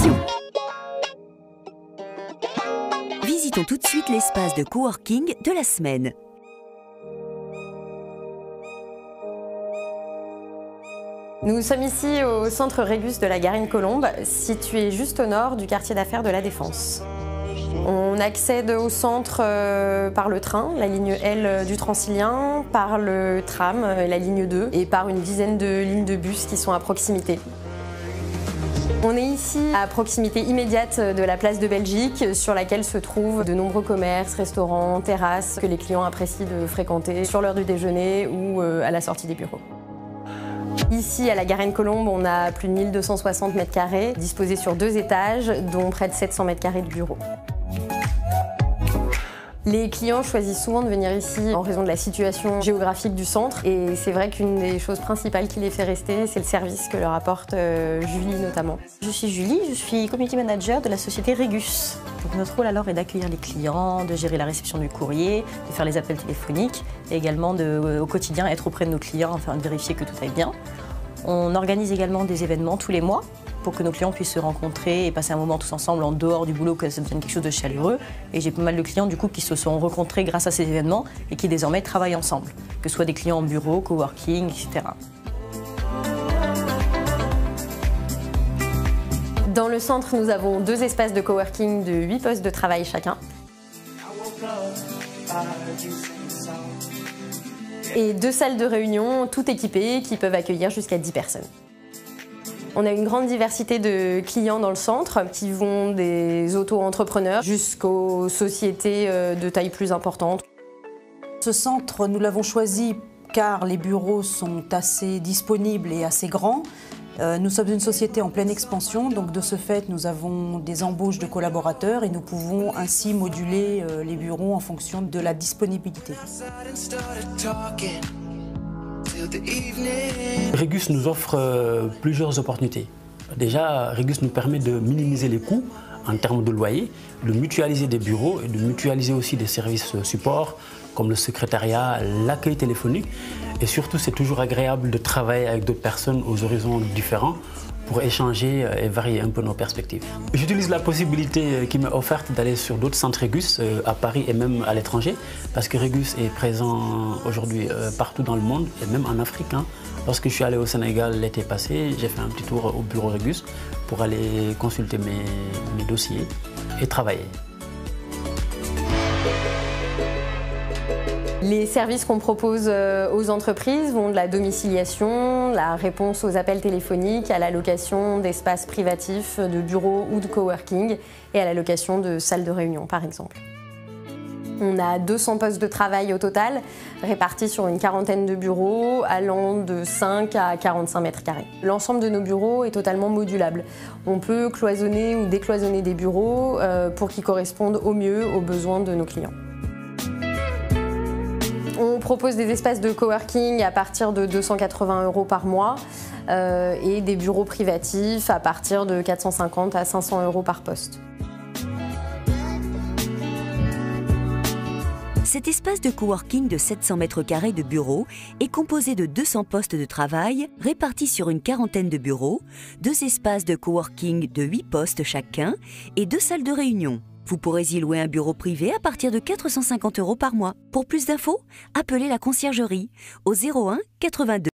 Attention! Visitons tout de suite l'espace de coworking de la semaine. Nous sommes ici au centre Régus de la Garenne-Colombes, situé juste au nord du quartier d'affaires de la Défense. On accède au centre par le train, la ligne L du Transilien, par le tram, la ligne 2, et par une dizaine de lignes de bus qui sont à proximité. On est ici à proximité immédiate de la place de Belgique, sur laquelle se trouvent de nombreux commerces, restaurants, terrasses que les clients apprécient de fréquenter sur l'heure du déjeuner ou à la sortie des bureaux. Ici, à la Garenne-Colombes, on a plus de 1260 m², disposés sur 2 étages, dont près de 700 m² de bureaux. Les clients choisissent souvent de venir ici en raison de la situation géographique du centre. Et c'est vrai qu'une des choses principales qui les fait rester, c'est le service que leur apporte Julie notamment. Je suis Julie, je suis community manager de la société Régus. Donc notre rôle alors est d'accueillir les clients, de gérer la réception du courrier, de faire les appels téléphoniques et également au quotidien être auprès de nos clients afin de vérifier que tout aille bien. On organise également des événements tous les mois pour que nos clients puissent se rencontrer et passer un moment tous ensemble en dehors du boulot, que ça devienne quelque chose de chaleureux. Et j'ai pas mal de clients du coup qui se sont rencontrés grâce à ces événements et qui désormais travaillent ensemble, que ce soit des clients en bureau, coworking, etc. Dans le centre, nous avons 2 espaces de coworking de 8 postes de travail chacun. Et 2 salles de réunion, toutes équipées, qui peuvent accueillir jusqu'à 10 personnes. On a une grande diversité de clients dans le centre, qui vont des auto-entrepreneurs jusqu'aux sociétés de taille plus importante. Ce centre, nous l'avons choisi car les bureaux sont assez disponibles et assez grands. Nous sommes une société en pleine expansion, donc de ce fait, nous avons des embauches de collaborateurs et nous pouvons ainsi moduler les bureaux en fonction de la disponibilité. Régus nous offre plusieurs opportunités. Déjà, Régus nous permet de minimiser les coûts en termes de loyer, de mutualiser des bureaux et de mutualiser aussi des services support comme le secrétariat, l'accueil téléphonique. Et surtout, c'est toujours agréable de travailler avec d'autres personnes aux horizons différents pour échanger et varier un peu nos perspectives. J'utilise la possibilité qui m'est offerte d'aller sur d'autres centres Régus à Paris et même à l'étranger, parce que Régus est présent aujourd'hui partout dans le monde et même en Afrique. Lorsque je suis allé au Sénégal l'été passé, j'ai fait un petit tour au bureau Régus pour aller consulter mes dossiers et travailler. Les services qu'on propose aux entreprises vont de la domiciliation, la réponse aux appels téléphoniques, à la location d'espaces privatifs, de bureaux ou de coworking et à la location de salles de réunion par exemple. On a 200 postes de travail au total, répartis sur une quarantaine de bureaux, allant de 5 à 45 m². L'ensemble de nos bureaux est totalement modulable. On peut cloisonner ou décloisonner des bureaux pour qu'ils correspondent au mieux aux besoins de nos clients. On propose des espaces de coworking à partir de 280 € par mois et des bureaux privatifs à partir de 450 à 500 € par poste. Cet espace de coworking de 700 m² de bureaux est composé de 200 postes de travail répartis sur une quarantaine de bureaux, 2 espaces de coworking de 8 postes chacun et 2 salles de réunion. Vous pourrez y louer un bureau privé à partir de 450 € par mois. Pour plus d'infos, appelez la conciergerie au 01 82